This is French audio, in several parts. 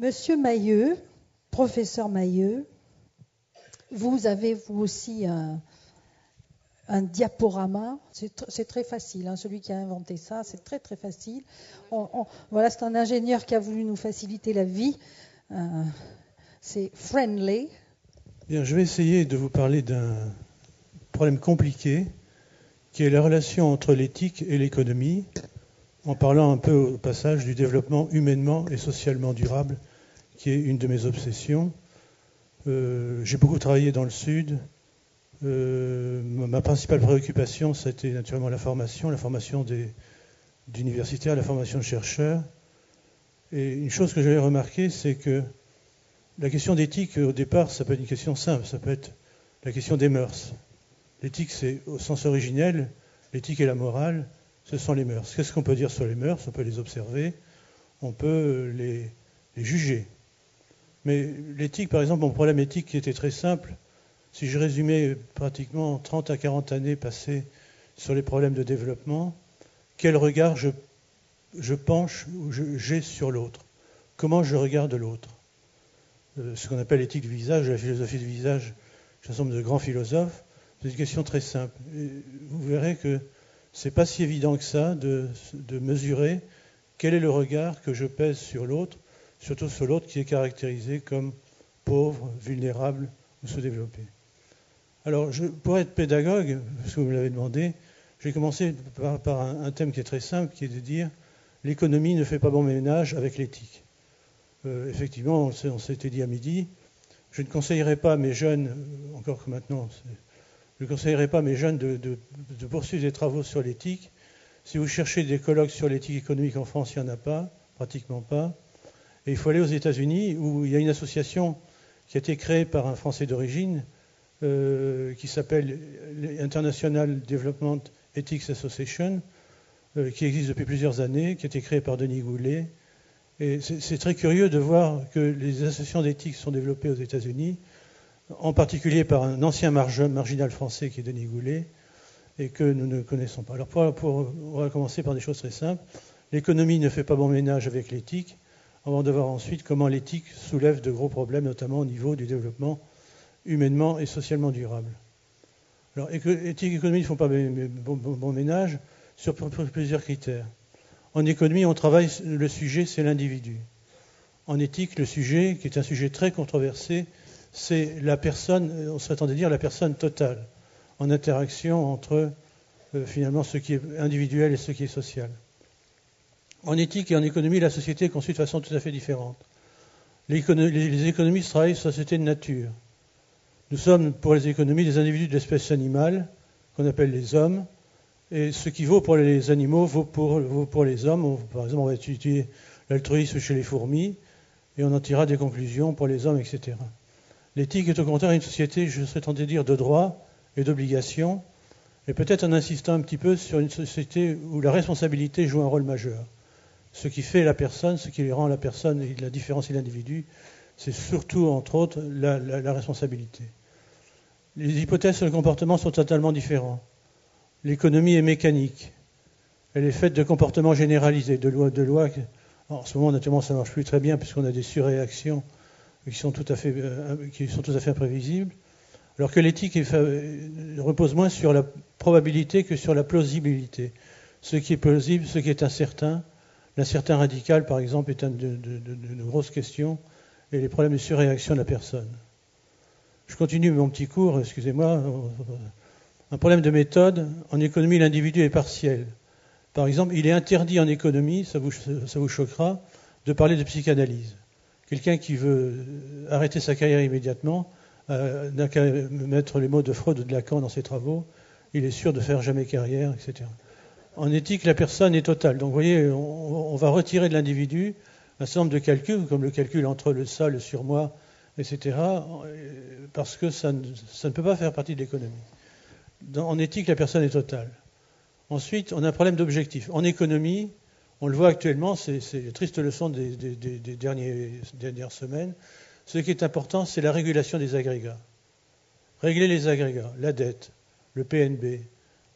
Monsieur Mahieu, professeur Mahieu, vous avez vous aussi un diaporama. C'est très facile, hein, celui qui a inventé ça, c'est très très facile. Voilà, c'est un ingénieur qui a voulu nous faciliter la vie. C'est friendly. Bien, je vais essayer de vous parler d'un problème compliqué qui est la relation entre l'éthique et l'économie, en parlant un peu au passage du développement humainement et socialement durable, qui est une de mes obsessions. J'ai beaucoup travaillé dans le Sud. Ma principale préoccupation, c'était naturellement la formation d'universitaires, la formation de chercheurs. Et une chose que j'avais remarqué, c'est que la question d'éthique, au départ, ça peut être une question simple, ça peut être la question des mœurs. L'éthique, c'est au sens originel, l'éthique et la morale, ce sont les mœurs. Qu'est-ce qu'on peut dire sur les mœurs? On peut les observer, on peut les juger. Mais l'éthique, par exemple, mon problème éthique qui était très simple, si je résumais pratiquement 30 à 40 années passées sur les problèmes de développement, quel regard je penche ou j'ai sur l'autre? Comment je regarde l'autre? Ce qu'on appelle l'éthique du visage, la philosophie du visage, chez un certain nombre de grands philosophes, c'est une question très simple. Et vous verrez que ce n'est pas si évident que ça de mesurer quel est le regard que je pèse sur l'autre, surtout sur l'autre qui est caractérisé comme pauvre, vulnérable ou sous-développé. Alors, pour être pédagogue, parce que vous me l'avez demandé, je vais commencer par un thème qui est très simple, qui est de dire l'économie ne fait pas bon ménage avec l'éthique. Effectivement, on s'était dit à midi, je ne conseillerais pas à mes jeunes, encore que maintenant, je ne conseillerais pas à mes jeunes de poursuivre des travaux sur l'éthique. Si vous cherchez des colloques sur l'éthique économique en France, il n'y en a pas, pratiquement pas. Et il faut aller aux États-Unis, où il y a une association qui a été créée par un Français d'origine, qui s'appelle International Development Ethics Association, qui existe depuis plusieurs années, qui a été créée par Denis Goulet. Et c'est très curieux de voir que les associations d'éthique sont développées aux États-Unis, en particulier par un ancien marginal français qui est Denis Goulet, et que nous ne connaissons pas. Alors on va commencer par des choses très simples. L'économie ne fait pas bon ménage avec l'éthique, avant de voir ensuite comment l'éthique soulève de gros problèmes, notamment au niveau du développement humainement et socialement durable. Alors, éthique et économie ne font pas bon ménage sur plusieurs critères. En économie, on travaille, le sujet, c'est l'individu. En éthique, le sujet, qui est un sujet très controversé, c'est la personne, on serait tenté de dire la personne totale, en interaction entre finalement ce qui est individuel et ce qui est social. En éthique et en économie, la société est conçue de façon tout à fait différente. Les économistes travaillent sur la société de nature. Nous sommes, pour les économies, des individus de l'espèce animale, qu'on appelle les hommes, et ce qui vaut pour les animaux vaut pour les hommes. Par exemple, on va étudier l'altruisme chez les fourmis, et on en tirera des conclusions pour les hommes, etc. L'éthique est au contraire une société, je serais tenté de dire, de droits et d'obligations, et peut-être en insistant un petit peu sur une société où la responsabilité joue un rôle majeur. Ce qui fait la personne, ce qui rend la personne et la différencie de l'individu, c'est surtout, entre autres, la responsabilité. Les hypothèses sur le comportement sont totalement différentes. L'économie est mécanique. Elle est faite de comportements généralisés, de lois. En ce moment, naturellement, ça ne marche plus très bien puisqu'on a des surréactions qui sont tout à fait imprévisibles. Alors que l'éthique repose moins sur la probabilité que sur la plausibilité. Ce qui est plausible, ce qui est incertain. L'incertain radical, par exemple, est une grosse question, et les problèmes de surréaction de la personne. Je continue mon petit cours, excusez-moi. Un problème de méthode. En économie, l'individu est partiel. Par exemple, il est interdit en économie, ça vous choquera, de parler de psychanalyse. Quelqu'un qui veut arrêter sa carrière immédiatement n'a qu'à mettre les mots de Freud ou de Lacan dans ses travaux, il est sûr de faire jamais carrière, etc. En éthique, la personne est totale. Donc vous voyez, on va retirer de l'individu un certain nombre de calculs, comme le calcul entre le ça, le surmoi, etc., parce que ça ne peut pas faire partie de l'économie. En éthique, la personne est totale. Ensuite, on a un problème d'objectif. En économie, on le voit actuellement, c'est une triste leçon des dernières semaines. Ce qui est important, c'est la régulation des agrégats. Régler les agrégats, la dette, le PNB.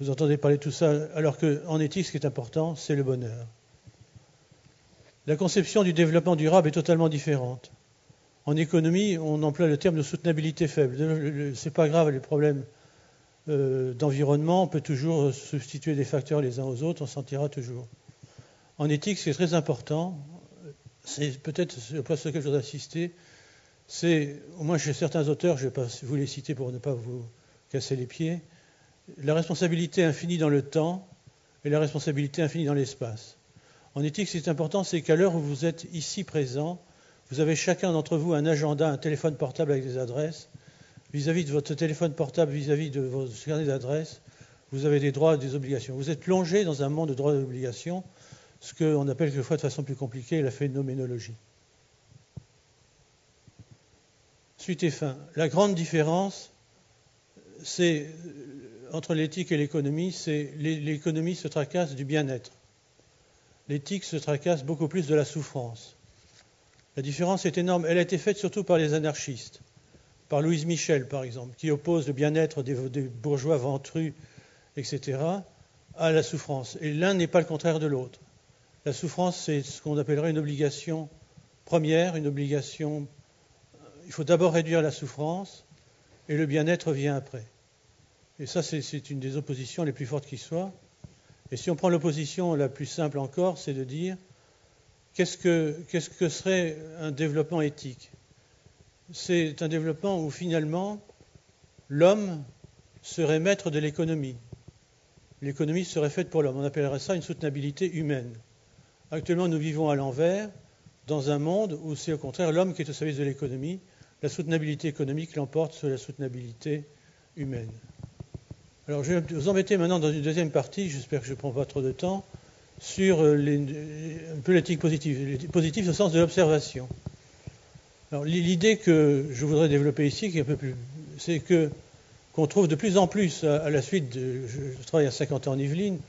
Vous entendez parler de tout ça, alors qu'en éthique, ce qui est important, c'est le bonheur. la conception du développement durable est totalement différente. En économie, on emploie le terme de soutenabilité faible. C'est pas grave, les problèmes d'environnement, on peut toujours substituer des facteurs les uns aux autres, on s'en tirera toujours. En éthique, ce qui est très important, c'est peut-être ce sur lequel je voudrais insister, c'est, au moins chez certains auteurs, je ne vais pas vous les citer pour ne pas vous casser les pieds, la responsabilité infinie dans le temps et la responsabilité infinie dans l'espace. En éthique, ce qui est important, c'est qu'à l'heure où vous êtes ici présent, vous avez chacun d'entre vous un agenda, un téléphone portable avec des adresses. Vis-à-vis de votre téléphone portable, vis-à-vis de vos carnets d'adresses, vous avez des droits et des obligations. Vous êtes plongé dans un monde de droits et d'obligations, ce qu'on appelle quelquefois de façon plus compliquée la phénoménologie. Suite et fin. La grande différence, c'est entre l'éthique et l'économie, c'est l'économie se tracasse du bien-être. L'éthique se tracasse beaucoup plus de la souffrance. La différence est énorme. Elle a été faite surtout par les anarchistes, par Louise Michel, par exemple, qui oppose le bien-être des bourgeois ventrus, etc., à la souffrance. Et l'un n'est pas le contraire de l'autre. La souffrance, c'est ce qu'on appellerait une obligation première, une obligation. Il faut d'abord réduire la souffrance, et le bien-être vient après. Et ça, c'est une des oppositions les plus fortes qui soient. Et si on prend l'opposition la plus simple encore, c'est de dire qu'est-ce que serait un développement éthique ? C'est un développement où finalement l'homme serait maître de l'économie. L'économie serait faite pour l'homme. On appellerait ça une soutenabilité humaine. Actuellement, nous vivons à l'envers, dans un monde où c'est au contraire l'homme qui est au service de l'économie. La soutenabilité économique l'emporte sur la soutenabilité humaine. Alors, je vais vous embêter maintenant dans une deuxième partie, j'espère que je ne prends pas trop de temps, sur un peu l'éthique positive. L'éthique positive au sens de l'observation. Alors, l'idée que je voudrais développer ici, qui est un peu plus, c'est qu'on trouve de plus en plus, à la suite je travaille à 50 ans en Yvelines,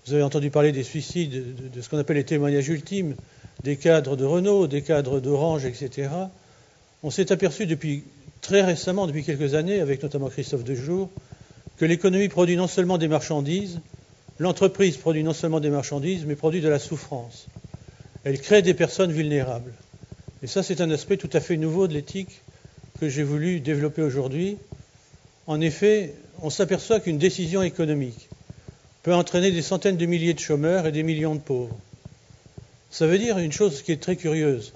vous avez entendu parler des suicides, de ce qu'on appelle les témoignages ultimes, des cadres de Renault, des cadres d'Orange, etc. On s'est aperçu depuis très récemment, depuis quelques années, avec notamment Christophe Dejour, que l'économie produit non seulement des marchandises, l'entreprise produit non seulement des marchandises, mais produit de la souffrance. Elle crée des personnes vulnérables. Et ça, c'est un aspect tout à fait nouveau de l'éthique que j'ai voulu développer aujourd'hui. En effet, on s'aperçoit qu'une décision économique peut entraîner des centaines de milliers de chômeurs et des millions de pauvres. Ça veut dire une chose qui est très curieuse.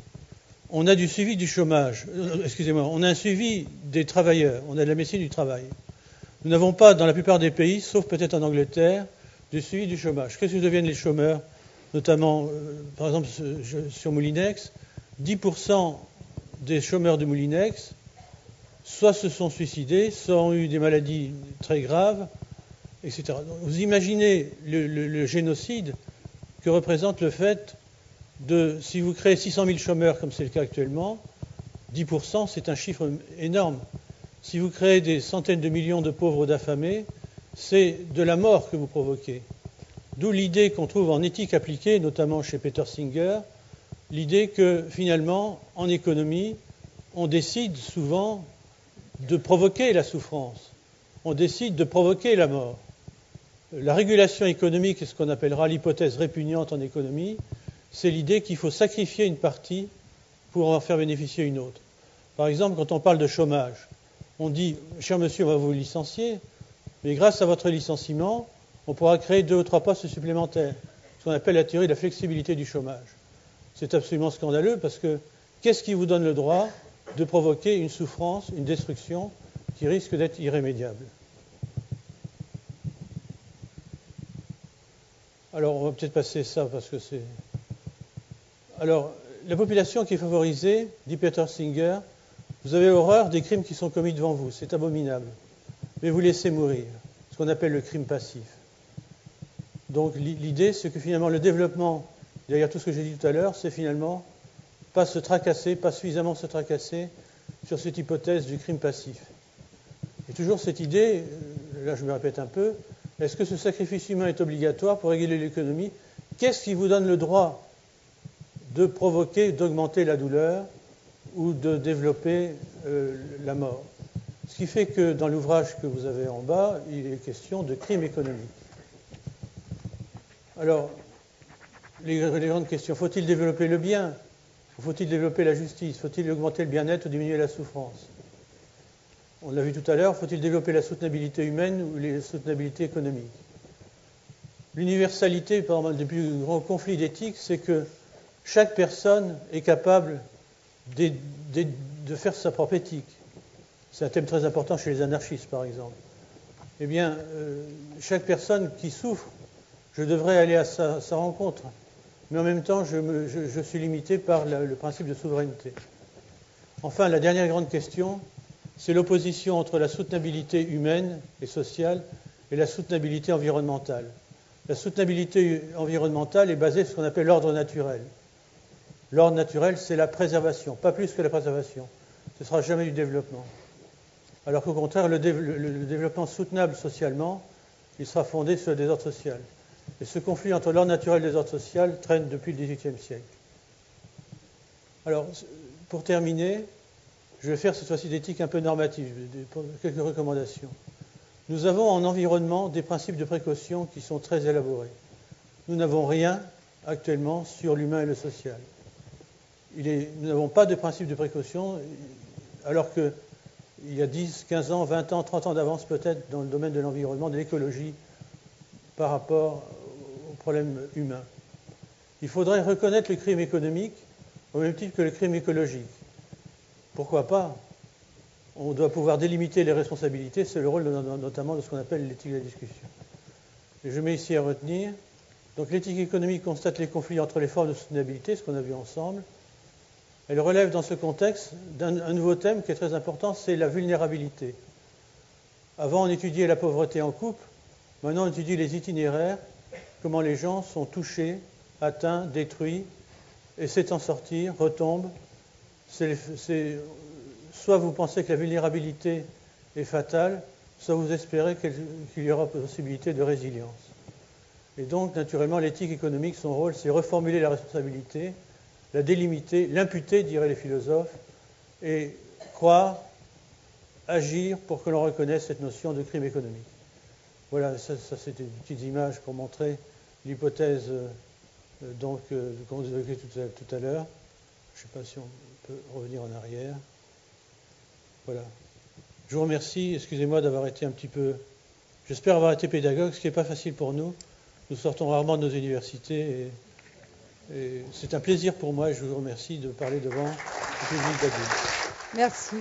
On a du suivi du chômage, on a un suivi des travailleurs, on a de la médecine du travail. Nous n'avons pas, dans la plupart des pays, sauf peut-être en Angleterre, du suivi du chômage. Qu'est-ce que deviennent les chômeurs ? Notamment, par exemple, sur Moulinex, 10% des chômeurs de Moulinex, soit se sont suicidés, soit ont eu des maladies très graves, etc. Donc, vous imaginez le génocide que représente le fait de, si vous créez 600 000 chômeurs, comme c'est le cas actuellement, 10%, c'est un chiffre énorme. Si vous créez des centaines de millions de pauvres d'affamés, c'est de la mort que vous provoquez. D'où l'idée qu'on trouve en éthique appliquée, notamment chez Peter Singer, l'idée que finalement, en économie, on décide souvent de provoquer la souffrance. On décide de provoquer la mort. La régulation économique, ce qu'on appellera l'hypothèse répugnante en économie, c'est l'idée qu'il faut sacrifier une partie pour en faire bénéficier une autre. Par exemple, quand on parle de chômage, on dit, cher monsieur, on va vous licencier, mais grâce à votre licenciement, on pourra créer 2 ou 3 postes supplémentaires, ce qu'on appelle la théorie de la flexibilité du chômage. C'est absolument scandaleux parce que qu'est-ce qui vous donne le droit de provoquer une souffrance, une destruction qui risque d'être irrémédiable ? Alors, on va peut-être passer ça parce que c'est... Alors, la population qui est favorisée, dit Peter Singer, vous avez horreur des crimes qui sont commis devant vous, c'est abominable. Mais vous laissez mourir, ce qu'on appelle le crime passif. Donc l'idée, c'est que finalement le développement, derrière tout ce que j'ai dit tout à l'heure, c'est finalement pas se tracasser, pas suffisamment se tracasser sur cette hypothèse du crime passif. Et toujours cette idée, là je me répète un peu, est-ce que ce sacrifice humain est obligatoire pour réguler l'économie ? Qu'est-ce qui vous donne le droit de provoquer, d'augmenter la douleur ou de développer la mort. Ce qui fait que dans l'ouvrage que vous avez en bas, il est question de crime économique. Alors, les grandes questions. Faut-il développer le bien? Faut-il développer la justice? Faut-il augmenter le bien-être ou diminuer la souffrance? On l'a vu tout à l'heure, faut-il développer la soutenabilité humaine ou la soutenabilité économique? L'universalité, par exemple, des plus grands conflits d'éthique, c'est que chaque personne est capable de faire sa propre éthique. C'est un thème très important chez les anarchistes, par exemple. Eh bien, chaque personne qui souffre, je devrais aller à sa rencontre. Mais en même temps, je suis limité par le principe de souveraineté. Enfin, la dernière grande question, c'est l'opposition entre la soutenabilité humaine et sociale et la soutenabilité environnementale. La soutenabilité environnementale est basée sur ce qu'on appelle l'ordre naturel. L'ordre naturel, c'est la préservation, pas plus que la préservation. Ce ne sera jamais du développement. Alors qu'au contraire, le développement soutenable socialement, il sera fondé sur le désordre social. Et ce conflit entre l'ordre naturel et le désordre social traîne depuis le XVIIIe siècle. Alors, pour terminer, je vais faire cette fois-ci d'éthique un peu normative, quelques recommandations. Nous avons en environnement des principes de précaution qui sont très élaborés. Nous n'avons rien actuellement sur l'humain et le social. Nous n'avons pas de principe de précaution, alors qu'il y a 10, 15 ans, 20 ans, 30 ans d'avance peut-être dans le domaine de l'environnement, de l'écologie, par rapport aux problèmes humains. Il faudrait reconnaître le crime économique au même titre que le crime écologique. Pourquoi pas? On doit pouvoir délimiter les responsabilités, c'est le rôle notamment de ce qu'on appelle l'éthique de la discussion. Et je mets ici à retenir, donc l'éthique économique constate les conflits entre les formes de soutenabilité, ce qu'on a vu ensemble. Elle relève dans ce contexte un nouveau thème qui est très important, c'est la vulnérabilité. Avant, on étudiait la pauvreté en couple, maintenant on étudie les itinéraires, comment les gens sont touchés, atteints, détruits, essaient de s'en sortir, retombent. Soit vous pensez que la vulnérabilité est fatale, soit vous espérez qu'il y aura possibilité de résilience. Et donc, naturellement, l'éthique économique, son rôle, c'est reformuler la responsabilité, la délimiter, l'imputer, diraient les philosophes, et croire, agir pour que l'on reconnaisse cette notion de crime économique. Voilà, ça c'était des petites images pour montrer l'hypothèse qu'on évoquait tout à l'heure. Je ne sais pas si on peut revenir en arrière. Voilà. Je vous remercie. Excusez-moi d'avoir été un petit peu... J'espère avoir été pédagogue, ce qui n'est pas facile pour nous. Nous sortons rarement de nos universités et c'est un plaisir pour moi et je vous remercie de parler devant le public d'adultes. Merci.